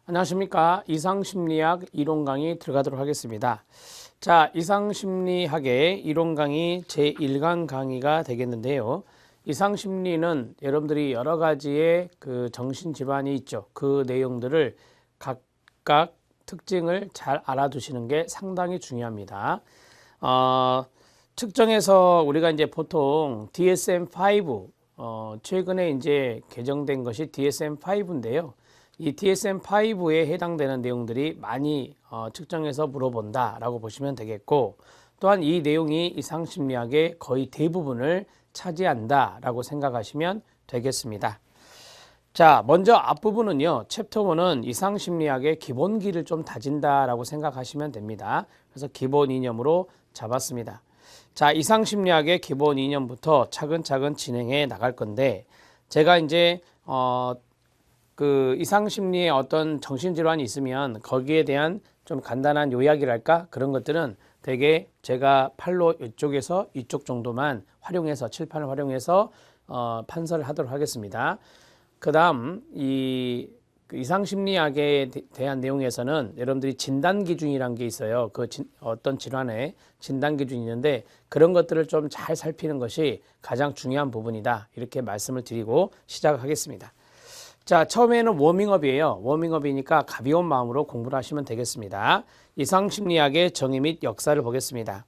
안녕하십니까. 이상심리학 이론 강의 들어가도록 하겠습니다. 자, 이상심리학의 이론 강의 제1강 강의가 되겠는데요. 이상심리는 여러분들이 여러 가지의 그 정신질환이 있죠. 그 내용들을 각각 특징을 잘 알아두시는 게 상당히 중요합니다. 측정해서 우리가 이제 보통 DSM-5, 최근에 이제 개정된 것이 DSM-5인데요. 이 DSM-5에 해당되는 내용들이 많이 측정해서 물어본다라고 보시면 되겠고, 또한 이 내용이 이상심리학의 거의 대부분을 차지한다라고 생각하시면 되겠습니다. 자, 먼저 앞부분은요, 챕터 1은 이상심리학의 기본기를 좀 다진다라고 생각하시면 됩니다. 그래서 기본 이념으로 잡았습니다. 자, 이상심리학의 기본 이념부터 차근차근 진행해 나갈 건데, 제가 이제 그 이상심리에 어떤 정신질환이 있으면 거기에 대한 좀 간단한 요약이랄까 그런 것들은 되게 제가 팔로 이쪽에서 이쪽 정도만 활용해서 칠판을 활용해서 판서를 하도록 하겠습니다. 그 다음 이상심리학에 대한 내용에서는 여러분들이 진단기준이라는 게 있어요. 어떤 질환의 진단기준이 있는데 그런 것들을 좀 잘 살피는 것이 가장 중요한 부분이다. 이렇게 말씀을 드리고 시작하겠습니다. 자, 처음에는 워밍업이에요. 워밍업이니까 가벼운 마음으로 공부를 하시면 되겠습니다. 이상심리학의 정의 및 역사를 보겠습니다.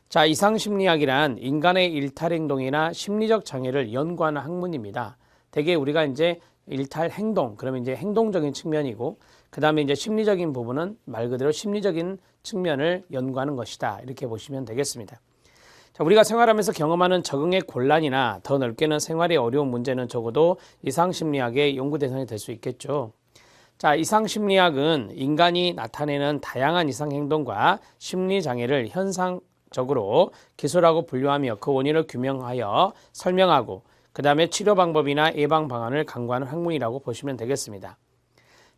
자, 이상심리학이란 인간의 일탈행동이나 심리적 장애를 연구하는 학문입니다. 대개 우리가 이제 일탈행동, 그러면 이제 행동적인 측면이고, 그 다음에 이제 심리적인 부분은 말 그대로 심리적인 측면을 연구하는 것이다. 이렇게 보시면 되겠습니다. 자, 우리가 생활하면서 경험하는 적응의 곤란이나 더 넓게는 생활의 어려운 문제는 적어도 이상심리학의 연구 대상이 될 수 있겠죠. 자, 이상심리학은 인간이 나타내는 다양한 이상행동과 심리장애를 현상적으로 기술하고 분류하며 그 원인을 규명하여 설명하고 그 다음에 치료 방법이나 예방 방안을 강구하는 학문이라고 보시면 되겠습니다.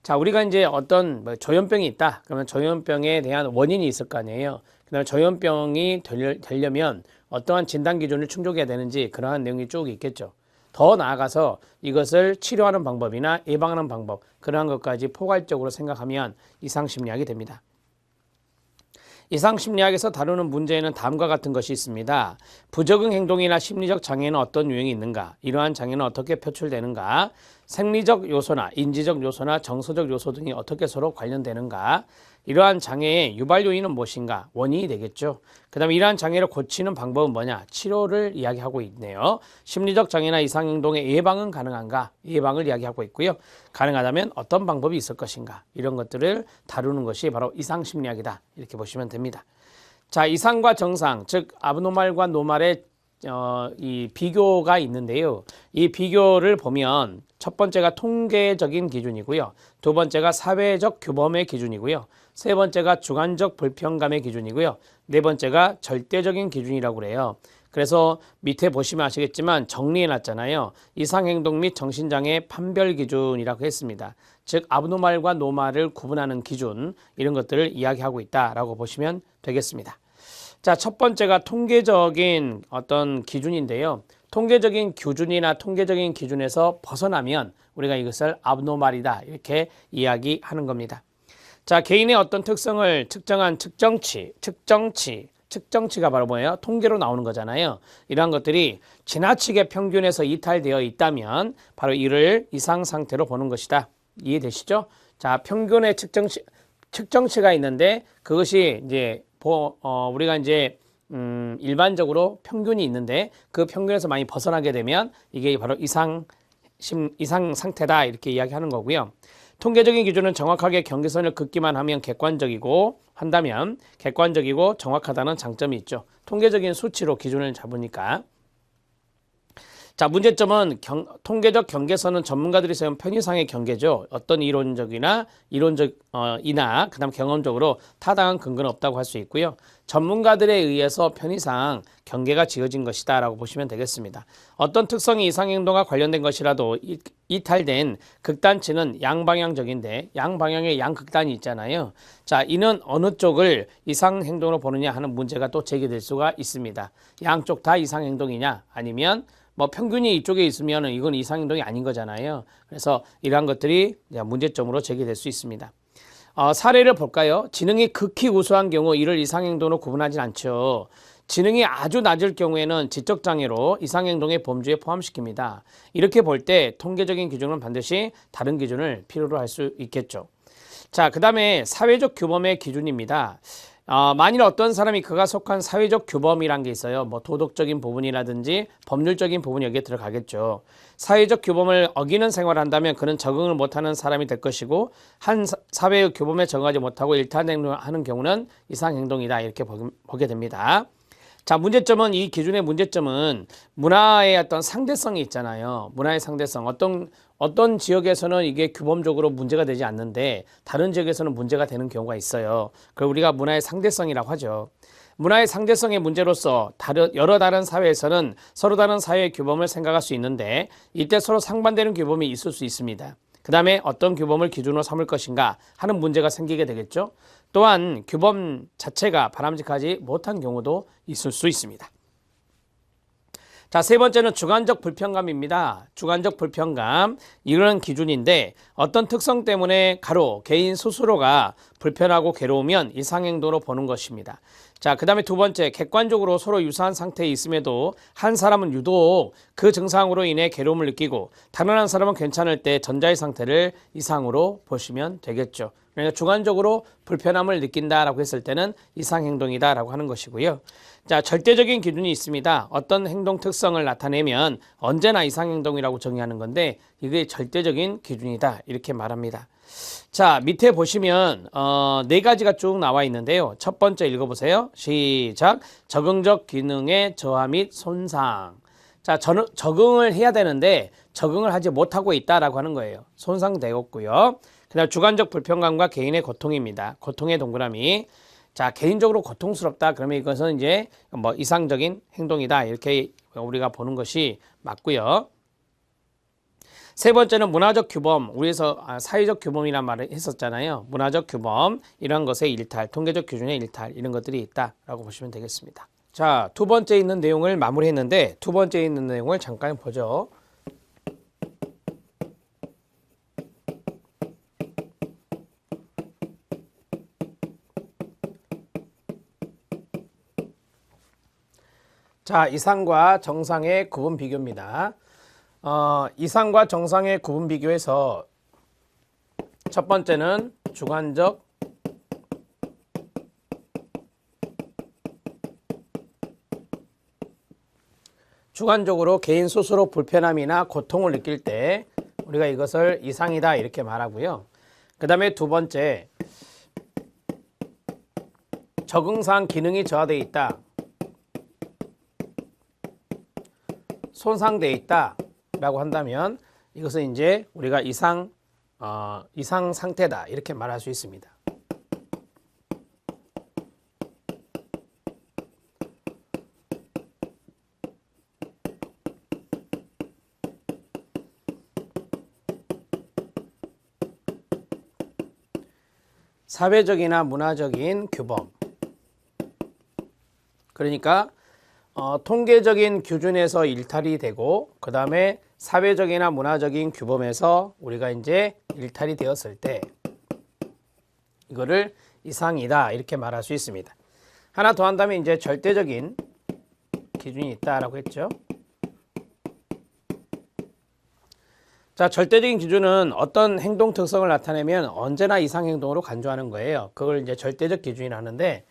자, 우리가 이제 어떤 조현병이 있다. 그러면 조현병에 대한 원인이 있을 거 아니에요. 그다음에 조현병이 되려면 어떠한 진단 기준을 충족해야 되는지 그러한 내용이 쭉 있겠죠. 더 나아가서 이것을 치료하는 방법이나 예방하는 방법, 그러한 것까지 포괄적으로 생각하면 이상심리학이 됩니다. 이상심리학에서 다루는 문제에는 다음과 같은 것이 있습니다. 부적응 행동이나 심리적 장애는 어떤 유형이 있는가? 이러한 장애는 어떻게 표출되는가? 생리적 요소나 인지적 요소나 정서적 요소 등이 어떻게 서로 관련되는가? 이러한 장애의 유발 요인은 무엇인가? 원인이 되겠죠. 그 다음에 이러한 장애를 고치는 방법은 뭐냐? 치료를 이야기하고 있네요. 심리적 장애나 이상행동의 예방은 가능한가? 예방을 이야기하고 있고요. 가능하다면 어떤 방법이 있을 것인가? 이런 것들을 다루는 것이 바로 이상심리학이다. 이렇게 보시면 됩니다. 자, 이상과 정상, 즉 아브노말과 노말의 이 비교가 있는데요. 이 비교를 보면 첫 번째가 통계적인 기준이고요. 두 번째가 사회적 규범의 기준이고요. 세 번째가 주관적 불평감의 기준이고요. 네 번째가 절대적인 기준이라고 그래요. 그래서 밑에 보시면 아시겠지만 정리해 놨잖아요. 이상행동 및 정신장애 판별 기준이라고 했습니다. 즉 아브노말과 노말을 구분하는 기준, 이런 것들을 이야기하고 있다라고 보시면 되겠습니다. 자, 첫 번째가 통계적인 어떤 기준인데요. 통계적인 기준이나 통계적인 기준에서 벗어나면 우리가 이것을 abnormal이다 이렇게 이야기하는 겁니다. 자, 개인의 어떤 특성을 측정한 측정치가 바로 뭐예요? 통계로 나오는 거잖아요. 이러한 것들이 지나치게 평균에서 이탈되어 있다면 바로 이를 이상 상태로 보는 것이다. 이해되시죠? 자, 평균의 측정치가 있는데 그것이 이제 우리가 이제 일반적으로 평균이 있는데 그 평균에서 많이 벗어나게 되면 이게 바로 이상 상태다 이렇게 이야기하는 거고요. 통계적인 기준은 정확하게 경계선을 긋기만 하면 객관적이고 정확하다는 장점이 있죠. 통계적인 수치로 기준을 잡으니까. 자, 문제점은 통계적 경계선은 전문가들이 세운 편의상의 경계죠. 어떤 이론적이나 그다음 경험적으로 타당한 근거는 없다고 할 수 있고요. 전문가들에 의해서 편의상 경계가 지어진 것이다라고 보시면 되겠습니다. 어떤 특성이 이상행동과 관련된 것이라도 이탈된 극단치는 양방향적인데 양방향의 양극단이 있잖아요. 자, 이는 어느 쪽을 이상행동으로 보느냐 하는 문제가 또 제기될 수가 있습니다. 양쪽 다 이상행동이냐 아니면 뭐 평균이 이쪽에 있으면 이건 이상행동이 아닌 거잖아요. 그래서 이러한 것들이 문제점으로 제기될 수 있습니다. 사례를 볼까요? 지능이 극히 우수한 경우 이를 이상행동으로 구분하진 않죠. 지능이 아주 낮을 경우에는 지적장애로 이상행동의 범주에 포함시킵니다. 이렇게 볼 때 통계적인 기준은 반드시 다른 기준을 필요로 할 수 있겠죠. 자, 그 다음에 사회적 규범의 기준입니다. 만일 어떤 사람이 그가 속한 사회적 규범이란 게 있어요. 뭐 도덕적인 부분이라든지 법률적인 부분이 여기에 들어가겠죠. 사회적 규범을 어기는 생활을 한다면 그는 적응을 못하는 사람이 될 것이고 한 사회의 규범에 적응하지 못하고 일탈행동을 하는 경우는 이상행동이다 이렇게 보게 됩니다. 자, 문제점은 이 기준의 문제점은 문화의 어떤 상대성이 있잖아요. 문화의 상대성. 어떤 지역에서는 이게 규범적으로 문제가 되지 않는데 다른 지역에서는 문제가 되는 경우가 있어요. 그걸 우리가 문화의 상대성이라고 하죠. 문화의 상대성의 문제로서 여러 다른 사회에서는 서로 다른 사회의 규범을 생각할 수 있는데 이때 서로 상반되는 규범이 있을 수 있습니다. 그 다음에 어떤 규범을 기준으로 삼을 것인가 하는 문제가 생기게 되겠죠. 또한 규범 자체가 바람직하지 못한 경우도 있을 수 있습니다. 자, 세 번째는 주관적 불편감입니다. 주관적 불편감, 이런 기준인데 어떤 특성 때문에 개인 스스로가 불편하고 괴로우면 이상행동으로 보는 것입니다. 자, 그 다음에 두 번째, 객관적으로 서로 유사한 상태에 있음에도 한 사람은 유독 그 증상으로 인해 괴로움을 느끼고 다른 한 사람은 괜찮을 때 전자의 상태를 이상으로 보시면 되겠죠. 그러니까 주관적으로 불편함을 느낀다라고 했을 때는 이상행동이다라고 하는 것이고요. 자, 절대적인 기준이 있습니다. 어떤 행동 특성을 나타내면 언제나 이상행동이라고 정의하는 건데 이게 절대적인 기준이다 이렇게 말합니다. 자, 밑에 보시면 네 가지가 쭉 나와 있는데요. 첫 번째 읽어보세요. 시작. 적응적 기능의 저하 및 손상. 자, 적응을 해야 되는데 적응을 하지 못하고 있다라고 하는 거예요. 손상되었고요. 그다음 주관적 불편감과 개인의 고통입니다. 고통의 동그라미. 자, 개인적으로 고통스럽다. 그러면 이것은 이제 뭐 이상적인 행동이다. 이렇게 우리가 보는 것이 맞고요. 세 번째는 문화적 규범. 우리에서 사회적 규범이란 말을 했었잖아요. 문화적 규범, 이런 것의 일탈, 통계적 기준의 일탈, 이런 것들이 있다라고 보시면 되겠습니다. 자, 두 번째 있는 내용을 마무리했는데 두 번째 있는 내용을 잠깐 보죠. 자, 이상과 정상의 구분 비교입니다. 이상과 정상의 구분 비교에서 첫 번째는 주관적으로 개인 스스로 불편함이나 고통을 느낄 때 우리가 이것을 이상이다 이렇게 말하고요. 그 다음에 두 번째, 적응상 기능이 저하되어 있다, 손상되어 있다 라고 한다면 이것은 이제 우리가 이상 상태다 이렇게 말할 수 있습니다. 사회적이나 문화적인 규범, 그러니까 통계적인 기준에서 일탈이 되고 그 다음에 사회적이나 문화적인 규범에서 우리가 이제 일탈이 되었을 때 이거를 이상이다 이렇게 말할 수 있습니다. 하나 더 한다면 이제 절대적인 기준이 있다라고 했죠. 자, 절대적인 기준은 어떤 행동 특성을 나타내면 언제나 이상행동으로 간주하는 거예요. 그걸 이제 절대적 기준이라 하는데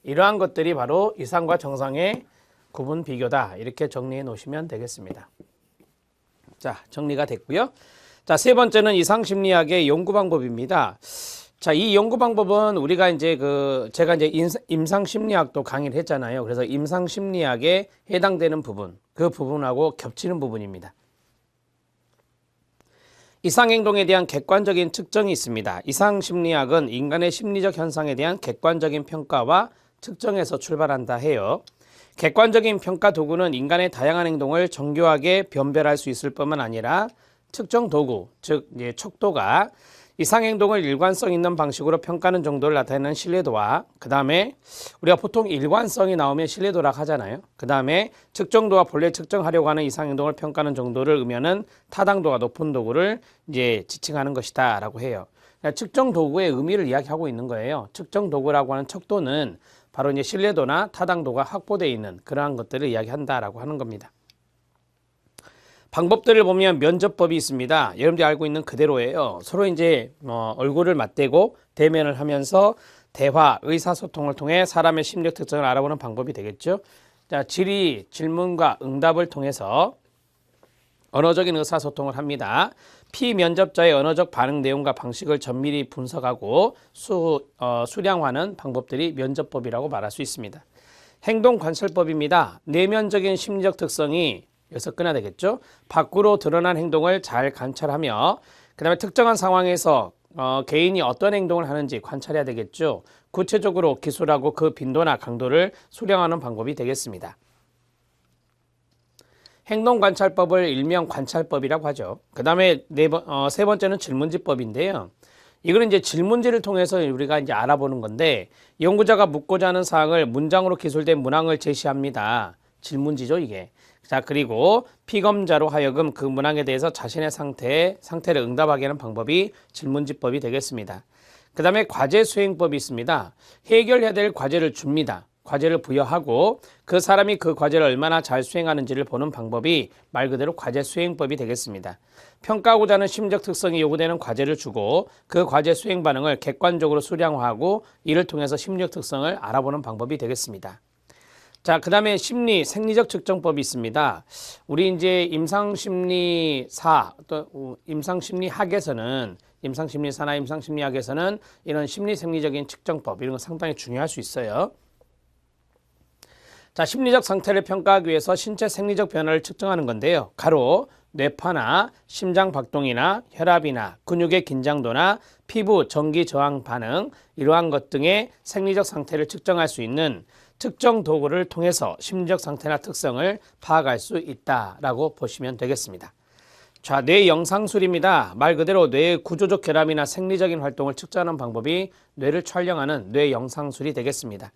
이러한 것들이 바로 이상과 정상의 구분 비교다 이렇게 정리해 놓으시면 되겠습니다. 자, 정리가 됐고요. 자, 세 번째는 이상 심리학의 연구 방법입니다. 자, 이 연구 방법은 우리가 이제 제가 이제 임상 심리학도 강의를 했잖아요. 그래서 임상 심리학에 해당되는 부분, 그 부분하고 겹치는 부분입니다. 이상 행동에 대한 객관적인 측정이 있습니다. 이상 심리학은 인간의 심리적 현상에 대한 객관적인 평가와 측정에서 출발한다 해요. 객관적인 평가 도구는 인간의 다양한 행동을 정교하게 변별할 수 있을 뿐만 아니라 측정 도구, 즉 척도가 이상행동을 일관성 있는 방식으로 평가하는 정도를 나타내는 신뢰도와 그 다음에 우리가 보통 일관성이 나오면 신뢰도라고 하잖아요. 그 다음에 측정도와 본래 측정하려고 하는 이상행동을 평가하는 정도를 의미하는 타당도가 높은 도구를 이제 지칭하는 것이다 라고 해요. 측정 도구의 의미를 이야기하고 있는 거예요. 측정 도구라고 하는 척도는 바로 이제 신뢰도나 타당도가 확보되어 있는 그러한 것들을 이야기한다라고 하는 겁니다. 방법들을 보면 면접법이 있습니다. 여러분들이 알고 있는 그대로예요. 서로 이제 얼굴을 맞대고 대면을 하면서 대화, 의사소통을 통해 사람의 심리적 특성을 알아보는 방법이 되겠죠. 자, 질의, 질문과 응답을 통해서 언어적인 의사소통을 합니다. 피면접자의 언어적 반응 내용과 방식을 전밀히 분석하고 수량화하는 방법들이 면접법이라고 말할 수 있습니다. 행동관찰법입니다. 내면적인 심리적 특성이 여기서 끊어야 되겠죠. 밖으로 드러난 행동을 잘 관찰하며 그 다음에 특정한 상황에서 개인이 어떤 행동을 하는지 관찰해야 되겠죠. 구체적으로 기술하고 그 빈도나 강도를 수량하는 방법이 되겠습니다. 행동관찰법을 일명 관찰법이라고 하죠. 그 다음에 세 번째는 질문지법인데요. 이거는 이제 질문지를 통해서 우리가 이제 알아보는 건데 연구자가 묻고자 하는 사항을 문장으로 기술된 문항을 제시합니다. 질문지죠, 이게. 자, 그리고 피검자로 하여금 그 문항에 대해서 자신의 상태를 응답하게 하는 방법이 질문지법이 되겠습니다. 그 다음에 과제 수행법이 있습니다. 해결해야 될 과제를 줍니다. 과제를 부여하고 그 사람이 그 과제를 얼마나 잘 수행하는지를 보는 방법이 말 그대로 과제 수행법이 되겠습니다. 평가하고자 하는 심리적 특성이 요구되는 과제를 주고 그 과제 수행 반응을 객관적으로 수량화하고 이를 통해서 심리적 특성을 알아보는 방법이 되겠습니다. 자, 그 다음에 심리, 생리적 측정법이 있습니다. 우리 이제 임상심리사, 또 임상심리학에서는, 임상심리사나 임상심리학에서는 이런 심리, 생리적인 측정법, 이런 거 상당히 중요할 수 있어요. 자, 심리적 상태를 평가하기 위해서 신체 생리적 변화를 측정하는 건데요. 가로, 뇌파나 심장 박동이나 혈압이나 근육의 긴장도나 피부 전기 저항 반응, 이러한 것 등의 생리적 상태를 측정할 수 있는 특정 도구를 통해서 심리적 상태나 특성을 파악할 수 있다라고 보시면 되겠습니다. 자, 뇌 영상술입니다. 말 그대로 뇌의 구조적 결함이나 생리적인 활동을 측정하는 방법이 뇌를 촬영하는 뇌 영상술이 되겠습니다.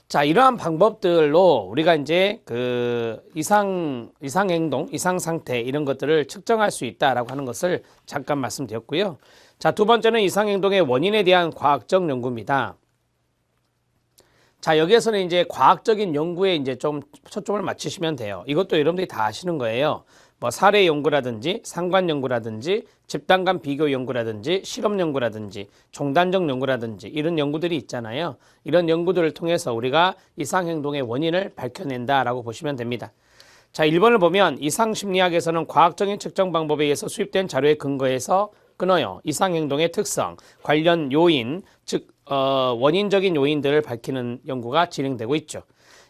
자, 이러한 방법들로 우리가 이제 그 이상행동, 이상상태 이런 것들을 측정할 수 있다라고 하는 것을 잠깐 말씀드렸고요. 자, 두 번째는 이상행동의 원인에 대한 과학적 연구입니다. 자, 여기에서는 이제 과학적인 연구에 이제 좀 초점을 맞추시면 돼요. 이것도 여러분들이 다 아시는 거예요. 뭐 사례 연구라든지 상관 연구라든지 집단 간 비교 연구라든지 실험 연구라든지 종단적 연구라든지 이런 연구들이 있잖아요. 이런 연구들을 통해서 우리가 이상행동의 원인을 밝혀낸다라고 보시면 됩니다. 자, 1번을 보면 이상심리학에서는 과학적인 측정 방법에 의해서 수입된 자료에 근거해서 끊어요. 이상행동의 특성, 관련 요인, 즉 원인적인 요인들을 밝히는 연구가 진행되고 있죠.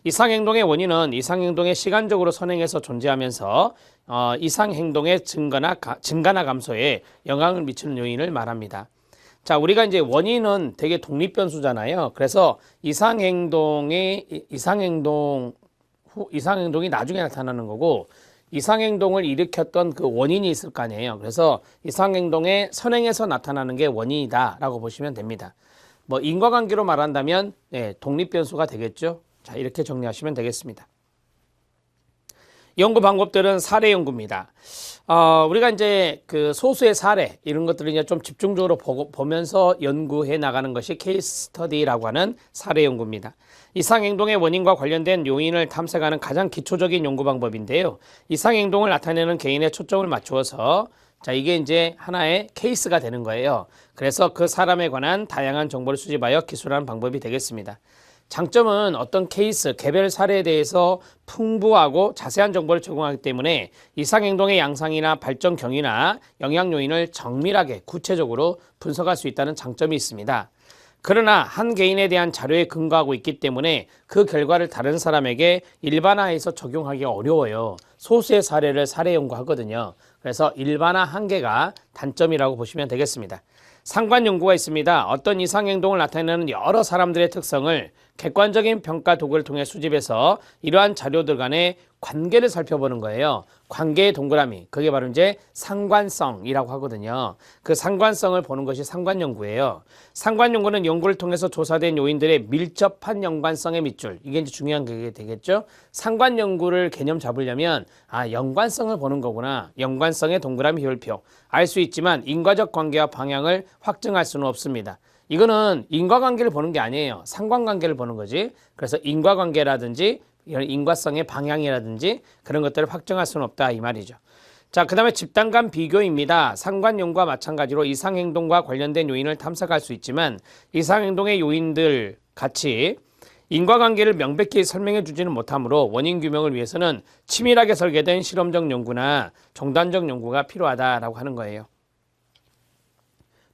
이상행동의 원인은 이상행동의 시간적으로 선행해서 존재하면서 이상행동의 증가나 감소에 영향을 미치는 요인을 말합니다. 자, 우리가 이제 원인은 되게 독립변수잖아요. 그래서 이상행동이 나중에 나타나는 거고 이상행동을 일으켰던 그 원인이 있을 거 아니에요. 그래서 이상행동의 선행에서 나타나는 게 원인이다라고 보시면 됩니다. 뭐 인과관계로 말한다면 독립변수가 되겠죠. 자, 이렇게 정리하시면 되겠습니다. 연구 방법들은 사례 연구입니다. 우리가 이제 그 소수의 사례 이런 것들을 이제 좀 집중적으로 보면서 연구해 나가는 것이 케이스 스터디라고 하는 사례 연구입니다. 이상행동의 원인과 관련된 요인을 탐색하는 가장 기초적인 연구 방법인데요. 이상행동을 나타내는 개인의 초점을 맞추어서 자, 이게 이제 하나의 케이스가 되는 거예요. 그래서 그 사람에 관한 다양한 정보를 수집하여 기술하는 방법이 되겠습니다. 장점은 어떤 케이스, 개별 사례에 대해서 풍부하고 자세한 정보를 제공하기 때문에 이상행동의 양상이나 발전 경위나 영향 요인을 정밀하게 구체적으로 분석할 수 있다는 장점이 있습니다. 그러나 한 개인에 대한 자료에 근거하고 있기 때문에 그 결과를 다른 사람에게 일반화해서 적용하기가 어려워요. 소수의 사례를 사례 연구하거든요. 그래서 일반화 한계가 단점이라고 보시면 되겠습니다. 상관 연구가 있습니다. 어떤 이상행동을 나타내는 여러 사람들의 특성을 객관적인 평가 도구를 통해 수집해서 이러한 자료들 간의 관계를 살펴보는 거예요. 관계의 동그라미. 그게 바로 이제 상관성이라고 하거든요. 그 상관성을 보는 것이 상관연구예요. 상관연구는 연구를 통해서 조사된 요인들의 밀접한 연관성의 밑줄. 이게 이제 중요한 게 되겠죠. 상관연구를 개념 잡으려면 연관성을 보는 거구나. 연관성의 동그라미 효율표. 알 수 있지만 인과적 관계와 방향을 확증할 수는 없습니다. 이거는 인과관계를 보는 게 아니에요. 상관관계를 보는 거지. 그래서 인과관계라든지 이런 인과성의 방향이라든지 그런 것들을 확정할 수는 없다 이 말이죠. 자, 그 다음에 집단 간 비교입니다. 상관연구와 마찬가지로 이상행동과 관련된 요인을 탐색할 수 있지만 이상행동의 요인들 같이 인과관계를 명백히 설명해 주지는 못하므로 원인 규명을 위해서는 치밀하게 설계된 실험적 연구나 종단적 연구가 필요하다라고 하는 거예요.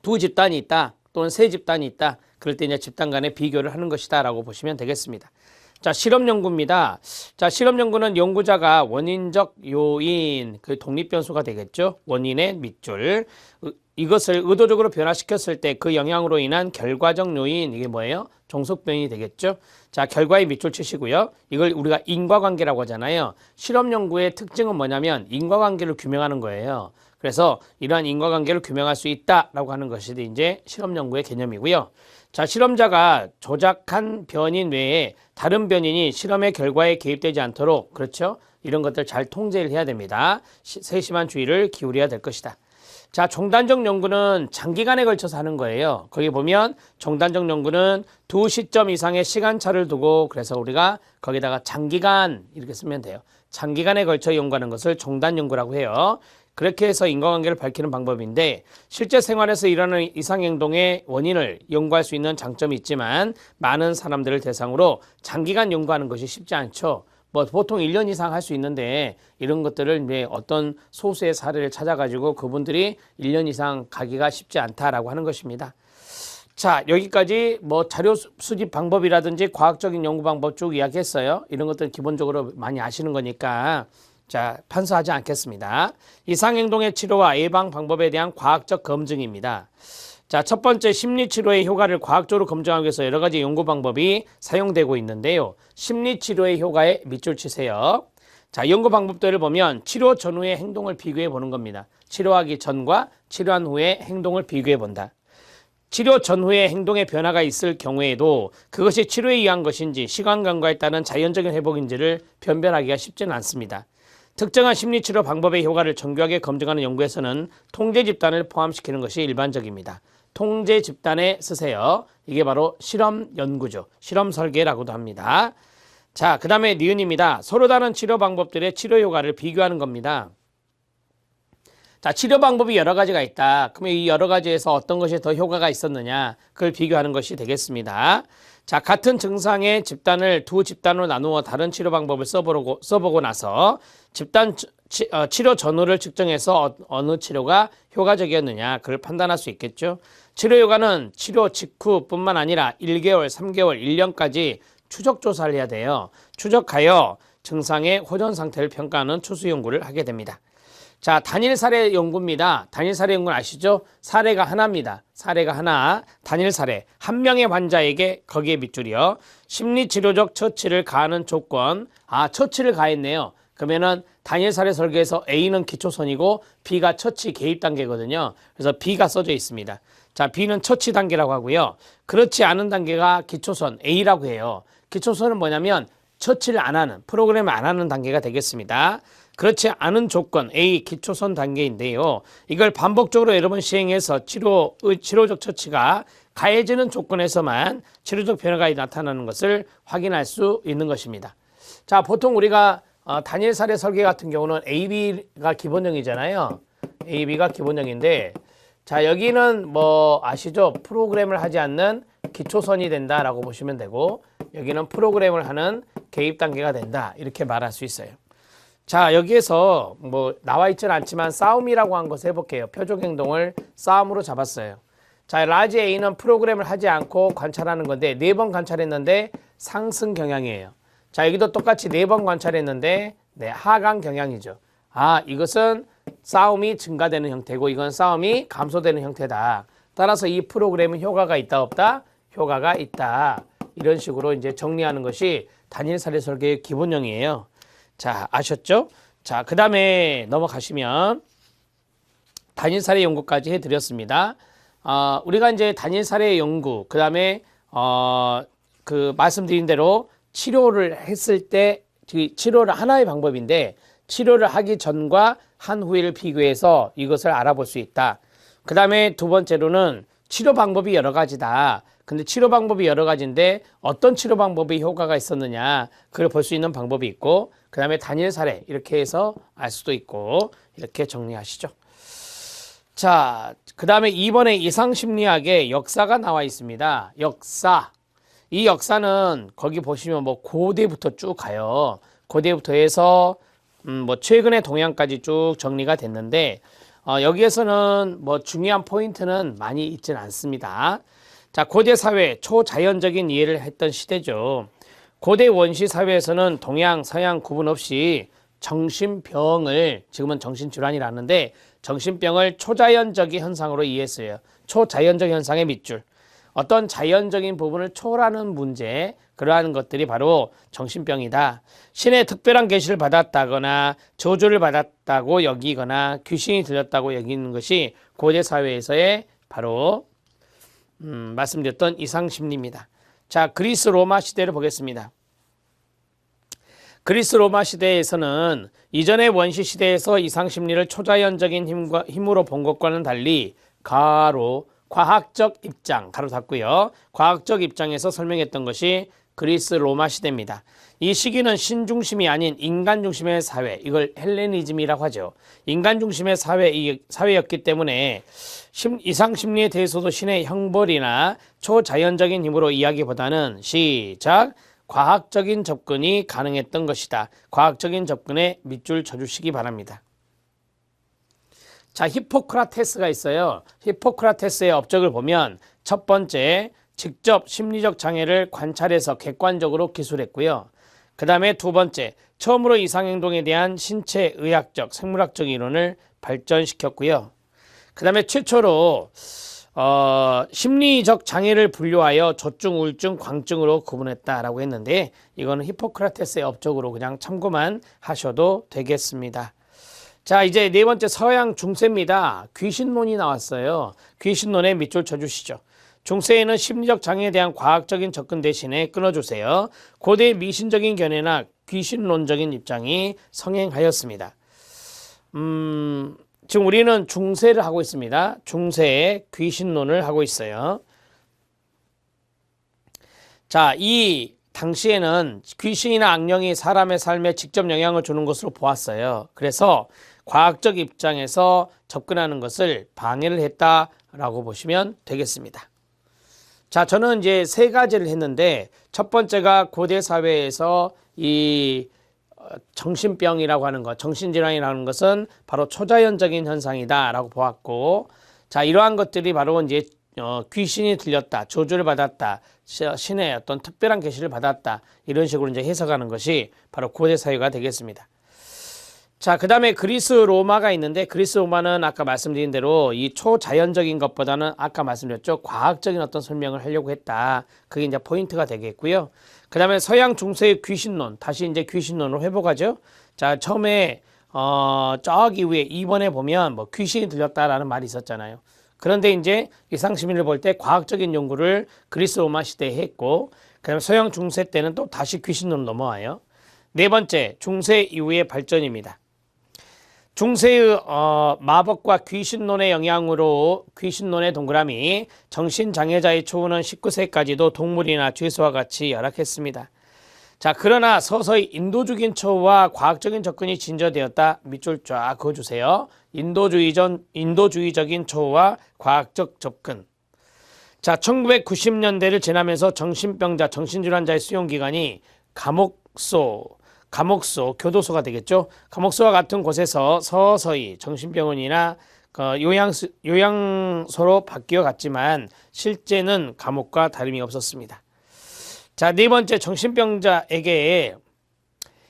두 집단이 있다 또는 세 집단이 있다. 그럴 때 이제 집단 간의 비교를 하는 것이다 라고 보시면 되겠습니다. 자, 실험 연구입니다. 자, 실험 연구는 연구자가 원인적 요인, 그 독립 변수가 되겠죠. 원인의 밑줄. 이것을 의도적으로 변화시켰을 때 그 영향으로 인한 결과적 요인, 이게 뭐예요? 종속변이 되겠죠. 자, 결과의 밑줄 치시고요. 이걸 우리가 인과관계라고 하잖아요. 실험 연구의 특징은 뭐냐면 인과관계를 규명하는 거예요. 그래서 이러한 인과관계를 규명할 수 있다라고 하는 것이 이제 실험 연구의 개념이고요. 자, 실험자가 조작한 변인 외에 다른 변인이 실험의 결과에 개입되지 않도록, 그렇죠? 이런 것들 잘 통제를 해야 됩니다. 세심한 주의를 기울여야 될 것이다. 자, 종단적 연구는 장기간에 걸쳐서 하는 거예요. 거기 보면 종단적 연구는 두 시점 이상의 시간차를 두고, 그래서 우리가 거기다가 장기간 이렇게 쓰면 돼요. 장기간에 걸쳐 연구하는 것을 종단 연구라고 해요. 그렇게 해서 인과관계를 밝히는 방법인데 실제 생활에서 일어나는 이상행동의 원인을 연구할 수 있는 장점이 있지만 많은 사람들을 대상으로 장기간 연구하는 것이 쉽지 않죠. 뭐 보통 1년 이상 할 수 있는데 이런 것들을 이제 어떤 소수의 사례를 찾아가지고 그분들이 1년 이상 가기가 쉽지 않다라고 하는 것입니다. 자, 여기까지 뭐 자료 수집 방법이라든지 과학적인 연구 방법 쭉 이야기했어요. 이런 것들은 기본적으로 많이 아시는 거니까 자, 판서하지 않겠습니다. 이상행동의 치료와 예방 방법에 대한 과학적 검증입니다. 자, 첫 번째 심리치료의 효과를 과학적으로 검증하기 위해서 여러 가지 연구 방법이 사용되고 있는데요. 심리치료의 효과에 밑줄 치세요. 자, 연구 방법들을 보면 치료 전후의 행동을 비교해 보는 겁니다. 치료하기 전과 치료한 후의 행동을 비교해 본다. 치료 전후에 행동의 변화가 있을 경우에도 그것이 치료에 의한 것인지 시간 간과에 따른 자연적인 회복인지를 변별하기가 쉽지는 않습니다. 특정한 심리치료 방법의 효과를 정교하게 검증하는 연구에서는 통제 집단을 포함시키는 것이 일반적입니다. 통제 집단에 쓰세요. 이게 바로 실험 연구죠. 실험 설계라고도 합니다. 자, 그 다음에 니은입니다. 서로 다른 치료 방법들의 치료 효과를 비교하는 겁니다. 자, 치료 방법이 여러 가지가 있다. 그러면 이 여러 가지에서 어떤 것이 더 효과가 있었느냐, 그걸 비교하는 것이 되겠습니다. 자, 같은 증상의 집단을 두 집단으로 나누어 다른 치료 방법을 써보고 나서 치료 전후를 측정해서 어느 치료가 효과적이었느냐, 그걸 판단할 수 있겠죠. 치료 효과는 치료 직후뿐만 아니라 1개월, 3개월, 1년까지 추적 조사를 해야 돼요. 추적하여 증상의 호전 상태를 평가하는 추수 연구를 하게 됩니다. 자, 단일 사례 연구입니다. 단일 사례 연구는 아시죠? 사례가 하나입니다. 사례가 하나, 단일 사례. 한 명의 환자에게 거기에 밑줄이요. 심리치료적 처치를 가하는 조건. 처치를 가했네요. 그러면은 단일 사례 설계에서 A는 기초선이고 B가 처치 개입 단계거든요. 그래서 B가 써져 있습니다. 자, B는 처치 단계라고 하고요. 그렇지 않은 단계가 기초선 A라고 해요. 기초선은 뭐냐면 처치를 안 하는, 프로그램을 안 하는 단계가 되겠습니다. 그렇지 않은 조건 A 기초선 단계인데요. 이걸 반복적으로 여러 번 시행해서 치료적 처치가 가해지는 조건에서만 치료적 변화가 나타나는 것을 확인할 수 있는 것입니다. 자, 보통 우리가 단일 사례 설계 같은 경우는 AB가 기본형이잖아요. AB가 기본형인데, 자, 여기는 뭐 아시죠? 프로그램을 하지 않는 기초선이 된다라고 보시면 되고, 여기는 프로그램을 하는 개입 단계가 된다, 이렇게 말할 수 있어요. 자, 여기에서 뭐 나와 있지는 않지만 싸움이라고 한 것을 해볼게요. 표적 행동을 싸움으로 잡았어요. 자, 라지 A는 프로그램을 하지 않고 관찰하는 건데 4번 관찰했는데 상승 경향이에요. 자, 여기도 똑같이 4번 관찰했는데 하강 경향이죠. 이것은 싸움이 증가되는 형태고 이건 싸움이 감소되는 형태다. 따라서 이 프로그램은 효과가 있다 없다? 효과가 있다. 이런 식으로 이제 정리하는 것이 단일 사례 설계의 기본형이에요. 자, 아셨죠? 자, 그 다음에 넘어가시면 단일 사례 연구까지 해드렸습니다. 우리가 이제 단일 사례 연구, 그 다음에 그 말씀드린 대로 치료를 했을 때 치료를 하나의 방법인데 치료를 하기 전과 한 후를 비교해서 이것을 알아볼 수 있다. 그 다음에 두 번째로는 치료 방법이 여러 가지다. 근데 치료 방법이 여러 가지인데 어떤 치료 방법이 효과가 있었느냐 그걸 볼 수 있는 방법이 있고 그 다음에 단일 사례 이렇게 해서 알 수도 있고 이렇게 정리하시죠. 자, 그 다음에 이번에 이상심리학의 역사가 나와 있습니다. 역사. 이 역사는 거기 보시면 뭐 고대부터 쭉 가요. 고대부터 해서 뭐 최근의 동향까지 쭉 정리가 됐는데 여기에서는 뭐 중요한 포인트는 많이 있지는 않습니다. 자, 고대 사회 초자연적인 이해를 했던 시대죠. 고대 원시 사회에서는 동양, 서양 구분 없이 정신병을 지금은 정신질환이라는데 정신병을 초자연적인 현상으로 이해했어요. 초자연적 현상의 밑줄. 어떤 자연적인 부분을 초월하는 문제, 그러한 것들이 바로 정신병이다. 신의 특별한 계시를 받았다거나 저주를 받았다고 여기거나 귀신이 들렸다고 여기는 것이 고대 사회에서의 바로 말씀드렸던 이상심리입니다. 자, 그리스 로마 시대를 보겠습니다. 그리스 로마 시대에서는 이전의 원시 시대에서 이상심리를 초자연적인 힘으로 본 것과는 달리 가로 과학적 입장, 가로 닫고요. 과학적 입장에서 설명했던 것이 그리스 로마 시대입니다. 이 시기는 신 중심이 아닌 인간 중심의 사회, 이걸 헬레니즘이라고 하죠. 인간 중심의 사회였기 때문에 이상심리에 대해서도 신의 형벌이나 초자연적인 힘으로 이야기보다는 시작, 과학적인 접근이 가능했던 것이다. 과학적인 접근에 밑줄 쳐주시기 바랍니다. 자, 히포크라테스가 있어요. 히포크라테스의 업적을 보면 첫 번째, 직접 심리적 장애를 관찰해서 객관적으로 기술했고요. 그 다음에 두 번째, 처음으로 이상행동에 대한 신체의학적, 생물학적 이론을 발전시켰고요. 그 다음에 최초로 심리적 장애를 분류하여 조증, 우울증, 광증으로 구분했다라고 했는데 이거는 히포크라테스의 업적으로 그냥 참고만 하셔도 되겠습니다. 자, 이제 네 번째 서양 중세입니다. 귀신론이 나왔어요. 귀신론에 밑줄 쳐주시죠. 중세에는 심리적 장애에 대한 과학적인 접근 대신에 끊어주세요. 고대의 미신적인 견해나 귀신론적인 입장이 성행하였습니다. 지금 우리는 중세를 하고 있습니다. 중세의 귀신론을 하고 있어요. 자, 이 당시에는 귀신이나 악령이 사람의 삶에 직접 영향을 주는 것으로 보았어요. 그래서 과학적 입장에서 접근하는 것을 방해를 했다라고 보시면 되겠습니다. 자, 저는 이제 세 가지를 했는데 첫 번째가 고대 사회에서 이 정신병이라고 하는 것, 정신질환이라는 것은 바로 초자연적인 현상이다라고 보았고, 자, 이러한 것들이 바로 이제 귀신이 들렸다, 저주를 받았다, 신의 어떤 특별한 계시를 받았다, 이런 식으로 이제 해석하는 것이 바로 고대 사회가 되겠습니다. 자, 그 다음에 그리스 로마가 있는데 그리스 로마는 아까 말씀드린 대로 이 초자연적인 것보다는 아까 말씀드렸죠. 과학적인 어떤 설명을 하려고 했다. 그게 이제 포인트가 되겠고요. 그 다음에 서양 중세의 귀신론, 다시 이제 귀신론으로 회복하죠. 자, 처음에 저기 위에 2번에 보면 뭐 귀신이 들렸다라는 말이 있었잖아요. 그런데 이제 이상심리를 볼 때 과학적인 연구를 그리스 로마 시대에 했고, 그 다음에 서양 중세 때는 또 다시 귀신론으로 넘어와요. 네 번째, 중세 이후의 발전입니다. 중세의 마법과 귀신론의 영향으로 귀신론의 동그라미, 정신장애자의 초우는 19세까지도 동물이나 죄수와 같이 열악했습니다. 자, 그러나 서서히 인도적인 처우와 과학적인 접근이 진전되었다. 밑줄 쫙 그어주세요. 인도주의적인 처우와 과학적 접근. 자, 1990년대를 지나면서 정신병자, 정신질환자의 수용기관이 감옥소, 교도소가 되겠죠. 감옥소와 같은 곳에서 서서히 정신병원이나 요양소로 바뀌어 갔지만 실제는 감옥과 다름이 없었습니다. 자, 네 번째, 정신병자에게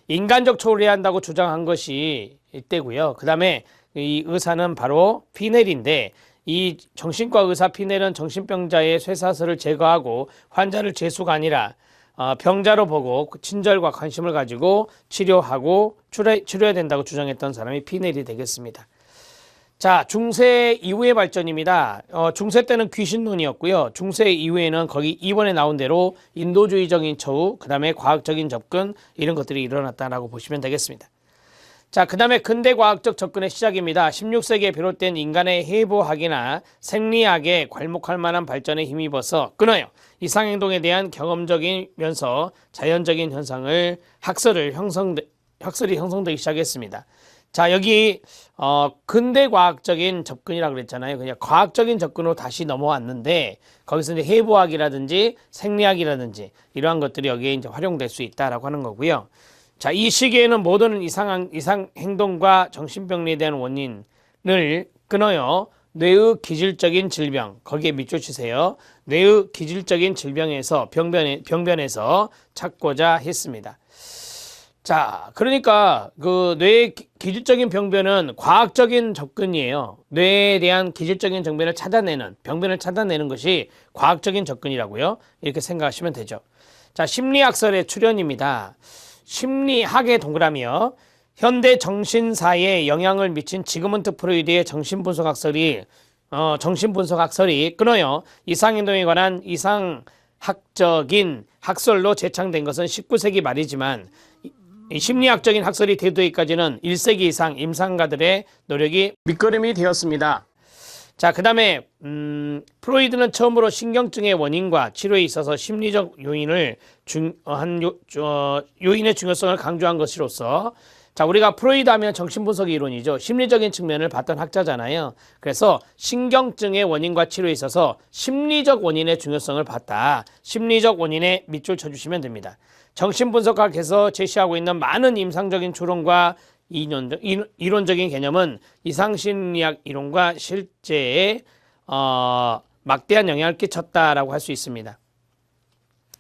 인간적 처우를 해야 한다고 주장한 것이 이때고요. 그 다음에 이 의사는 바로 피넬인데 이 정신과 의사 피넬은 정신병자의 쇠사슬을 제거하고 환자를 죄수가 아니라 병자로 보고 친절과 관심을 가지고 치료하고 치료해야 된다고 주장했던 사람이 피넬이 되겠습니다. 자, 중세 이후의 발전입니다. 중세 때는 귀신론이었고요. 중세 이후에는 거기 2번에 나온 대로 인도주의적인 처우, 그 다음에 과학적인 접근 이런 것들이 일어났다라고 보시면 되겠습니다. 자, 그 다음에 근대과학적 접근의 시작입니다. 16세기에 비롯된 인간의 해부학이나 생리학에 괄목할 만한 발전에 힘입어서 끊어요. 이상행동에 대한 경험적이면서 자연적인 현상을 학설이 형성되기 시작했습니다. 자, 여기 근대과학적인 접근이라고 그랬잖아요. 그냥 과학적인 접근으로 다시 넘어왔는데 거기서 이제 해부학이라든지 생리학이라든지 이러한 것들이 여기에 이제 활용될 수 있다라고 하는 거고요. 자, 이 시기에는 모든 이상 행동과 정신병리에 대한 원인을 끊어요. 뇌의 기질적인 질병, 거기에 밑줄 치세요. 뇌의 기질적인 질병에서 병변에서 찾고자 했습니다. 자, 그러니까 그 뇌의 기질적인 병변은 과학적인 접근이에요. 뇌에 대한 기질적인 병변을 찾아내는 것이 과학적인 접근이라고요. 이렇게 생각하시면 되죠. 자, 심리학설의 출현입니다. 심리학의 동그라미요. 현대 정신사에 영향을 미친 지그문트 프로이드의 정신분석학설이 끊어요. 이상행동에 관한 이상학적인 학설로 재창된 것은 19세기 말이지만 이 심리학적인 학설이 대두하기까지는 1세기 이상 임상가들의 노력이 밑거름이 되었습니다. 자, 그 다음에 프로이드는 처음으로 신경증의 원인과 치료에 있어서 심리적 요인의 중요성을 강조한 것으로서, 자, 우리가 프로이드 하면 정신분석 이론이죠. 심리적인 측면을 봤던 학자잖아요. 그래서 신경증의 원인과 치료에 있어서 심리적 원인의 중요성을 봤다. 심리적 원인에 밑줄 쳐주시면 됩니다. 정신분석학에서 제시하고 있는 많은 임상적인 추론과 이론적인 개념은 이상심리학 이론과 실제에 막대한 영향을 끼쳤다라고 할 수 있습니다.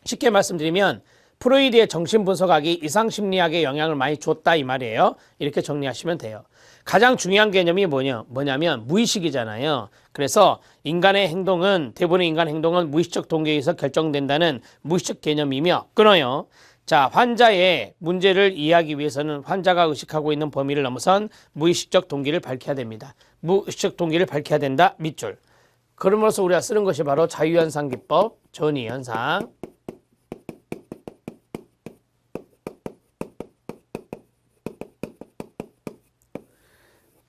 쉽게 말씀드리면 프로이드의 정신분석학이 이상심리학에 영향을 많이 줬다 이 말이에요. 이렇게 정리하시면 돼요. 가장 중요한 개념이 뭐냐면 무의식이잖아요. 그래서 대부분의 인간 행동은 무의식적 동기에 의해서 결정된다는 무의식 개념이며 끊어요. 자, 환자의 문제를 이해하기 위해서는 환자가 의식하고 있는 범위를 넘어선 무의식적 동기를 밝혀야 됩니다. 무의식적 동기를 밝혀야 된다. 밑줄. 그럼으로써 우리가 쓰는 것이 바로 자유현상 기법, 전이현상.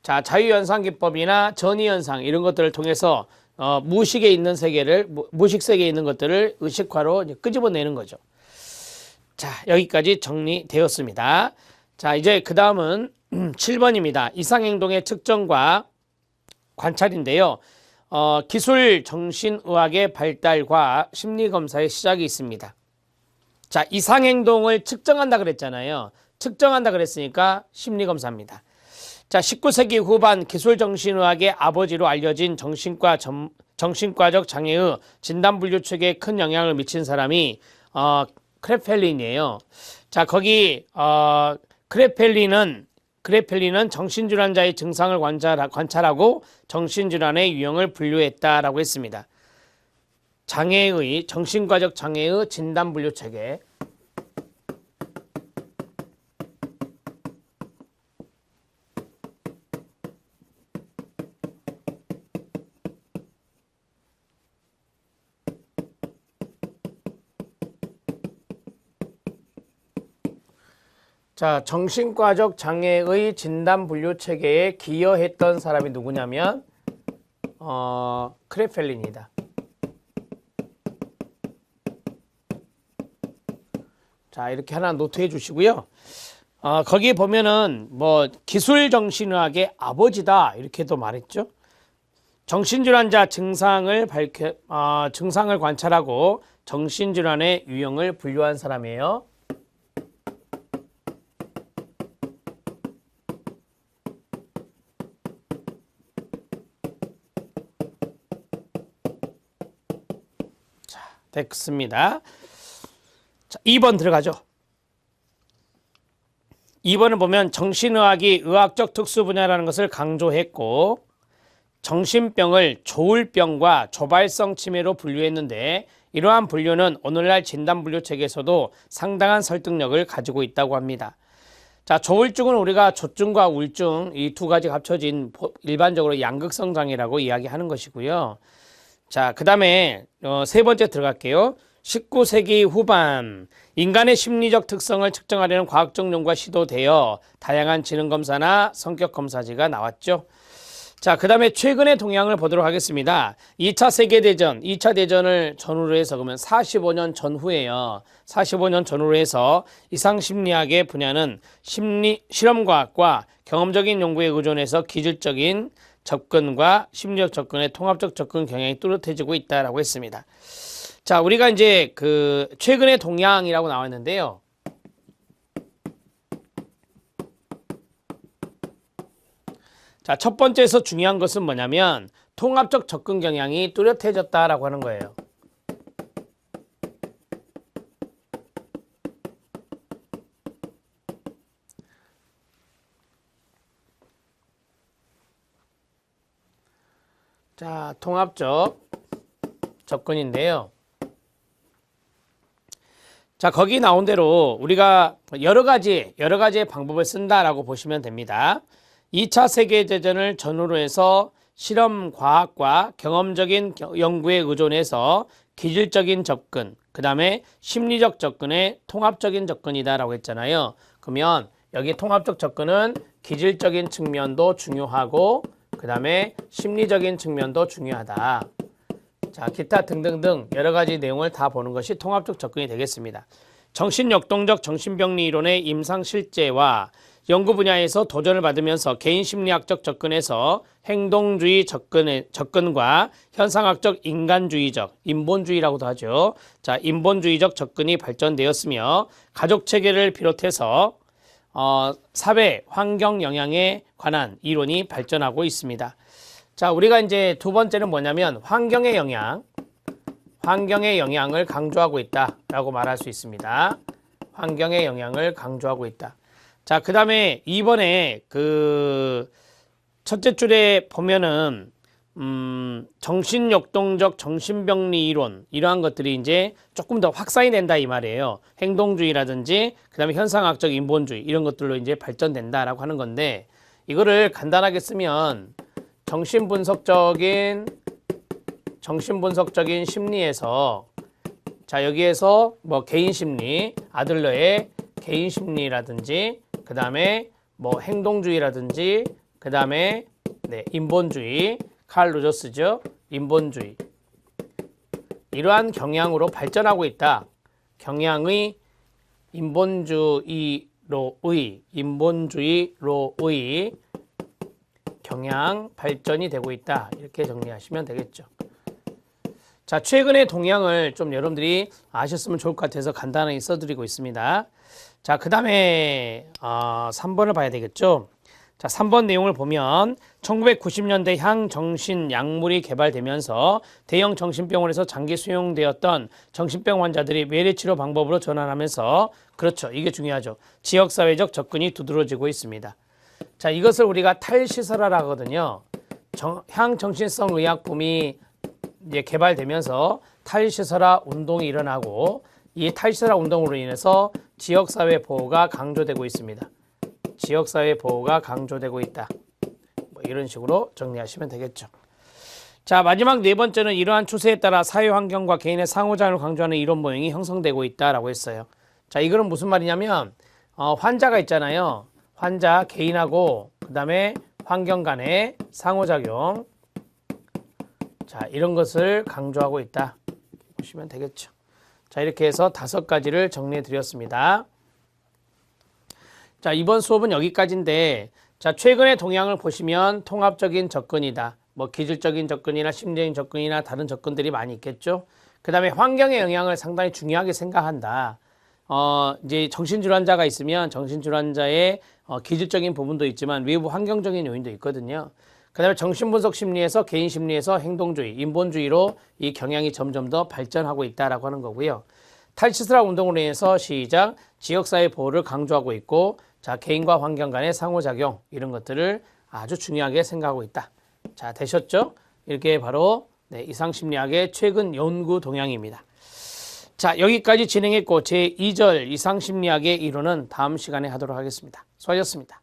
자, 자유현상 기법이나 전이현상 이런 것들을 통해서 무의식에 있는 세계를, 무의식 세계에 있는 것들을 의식화로 이제 끄집어내는 거죠. 자, 여기까지 정리되었습니다. 자, 이제 그 다음은 7번입니다. 이상행동의 측정과 관찰인데요. 기술 정신의학의 발달과 심리검사의 시작이 있습니다. 자, 이상행동을 측정한다 그랬잖아요. 측정한다 그랬으니까 심리검사입니다. 자, 19세기 후반 기술정신의학의 아버지로 알려진 정신과적 장애의 진단분류 체계에 큰 영향을 미친 사람이 크레펠린이에요. 자, 거기 크레펠린은 정신질환자의 증상을 관찰하고 정신질환의 유형을 분류했다라고 했습니다. 정신과적 장애의 진단분류 체계. 자, 정신과적 장애의 진단 분류 체계에 기여했던 사람이 누구냐면 크레펠린이다. 자, 이렇게 하나 노트해 주시고요. 거기 보면은 뭐 기술 정신의학의 아버지다 이렇게도 말했죠. 정신질환자 증상을 관찰하고 정신질환의 유형을 분류한 사람이에요. 됐습니다. 자, 2번 들어가죠. 2번을 보면 정신의학이 의학적 특수 분야라는 것을 강조했고, 정신병을 조울병과 조발성 치매로 분류했는데 이러한 분류는 오늘날 진단분류 체계에서도 상당한 설득력을 가지고 있다고 합니다. 자, 조울증은 우리가 조증과 우울증 이 두 가지가 합쳐진 일반적으로 양극성 장애라고 이야기하는 것이고요. 자, 그 다음에 세 번째 들어갈게요. 19세기 후반 인간의 심리적 특성을 측정하려는 과학적 연구가 시도되어 다양한 지능검사나 성격검사지가 나왔죠. 자, 그 다음에 최근의 동향을 보도록 하겠습니다. 2차 세계대전, 2차 대전을 전후로 해서 그러면 45년 전후에요. 45년 전후로 해서 이상심리학의 분야는 실험과학과 경험적인 연구에 의존해서 기술적인 접근과 심리적 접근의 통합적 접근 경향이 뚜렷해지고 있다라고 했습니다. 자, 우리가 이제 그 최근의 동향이라고 나왔는데요. 자, 첫 번째에서 중요한 것은 뭐냐면 통합적 접근 경향이 뚜렷해졌다라고 하는 거예요. 자, 통합적 접근인데요. 자, 거기 나온 대로 우리가 여러 가지의 방법을 쓴다라고 보시면 됩니다. 2차 세계대전을 전후로 해서 실험 과학과 경험적인 연구에 의존해서 기술적인 접근, 그 다음에 심리적 접근의 통합적인 접근이다라고 했잖아요. 그러면 여기 통합적 접근은 기술적인 측면도 중요하고 그 다음에 심리적인 측면도 중요하다. 자, 기타 등등등 여러 가지 내용을 다 보는 것이 통합적 접근이 되겠습니다. 정신역동적 정신병리 이론의 임상실제와 연구 분야에서 도전을 받으면서 개인심리학적 접근에서 행동주의 접근과 현상학적 인간주의적, 인본주의라고도 하죠. 자, 인본주의적 접근이 발전되었으며 가족체계를 비롯해서 사회, 환경 영향에 관한 이론이 발전하고 있습니다. 자, 우리가 이제 두 번째는 뭐냐면 환경의 영향을 강조하고 있다라고 말할 수 있습니다. 환경의 영향을 강조하고 있다. 자, 그 다음에 이번에 그 첫째 줄에 보면은 정신역동적 정신병리 이론 이러한 것들이 이제 조금 더 확산이 된다 이 말이에요. 행동주의라든지 그 다음에 현상학적 인본주의 이런 것들로 이제 발전된다라고 하는 건데 이거를 간단하게 쓰면 정신분석적인 심리에서 자, 여기에서 뭐 개인심리, 아들러의 개인심리라든지 그 다음에 뭐 행동주의라든지 그 다음에 인본주의, 칼 루저스죠. 인본주의 이러한 경향으로 발전하고 있다. 경향의 인본주의로의 경향 발전이 되고 있다. 이렇게 정리하시면 되겠죠. 자, 최근의 동향을 좀 여러분들이 아셨으면 좋을 것 같아서 간단하게 써드리고 있습니다. 자, 그 다음에 3번을 봐야 되겠죠. 자, 3번 내용을 보면 1990년대 향정신 약물이 개발되면서 대형 정신병원에서 장기 수용되었던 정신병 환자들이 외래치료 방법으로 전환하면서 그렇죠. 이게 중요하죠. 지역사회적 접근이 두드러지고 있습니다. 자, 이것을 우리가 탈시설화라 하거든요. 향정신성 의약품이 이제 개발되면서 탈시설화 운동이 일어나고 이 탈시설화 운동으로 인해서 지역사회 보호가 강조되고 있습니다. 지역사회 보호가 강조되고 있다. 뭐 이런 식으로 정리하시면 되겠죠. 자, 마지막 네 번째는 이러한 추세에 따라 사회환경과 개인의 상호작용을 강조하는 이론 모형이 형성되고 있다라고 했어요. 자, 이거는 무슨 말이냐면 환자가 있잖아요. 환자 개인하고 그 다음에 환경 간의 상호작용 자, 이런 것을 강조하고 있다 보시면 되겠죠. 자, 이렇게 해서 5가지를 정리해 드렸습니다. 자, 이번 수업은 여기까지인데 자, 최근의 동향을 보시면 통합적인 접근이다. 뭐 기술적인 접근이나 심리적인 접근이나 다른 접근들이 많이 있겠죠. 그 다음에 환경의 영향을 상당히 중요하게 생각한다. 이제 정신질환자가 있으면 정신질환자의 기술적인 부분도 있지만 외부 환경적인 요인도 있거든요. 그 다음에 정신분석 심리에서 개인 심리에서 행동주의, 인본주의로 이 경향이 점점 더 발전하고 있다라고 하는 거고요. 탈시설화 운동으로 인해서 시작, 지역사회 보호를 강조하고 있고 자, 개인과 환경 간의 상호작용 이런 것들을 아주 중요하게 생각하고 있다. 자, 되셨죠? 이렇게 바로 네, 이상심리학의 최근 연구 동향입니다. 자, 여기까지 진행했고 제2절 이상심리학의 이론은 다음 시간에 하도록 하겠습니다. 수고하셨습니다.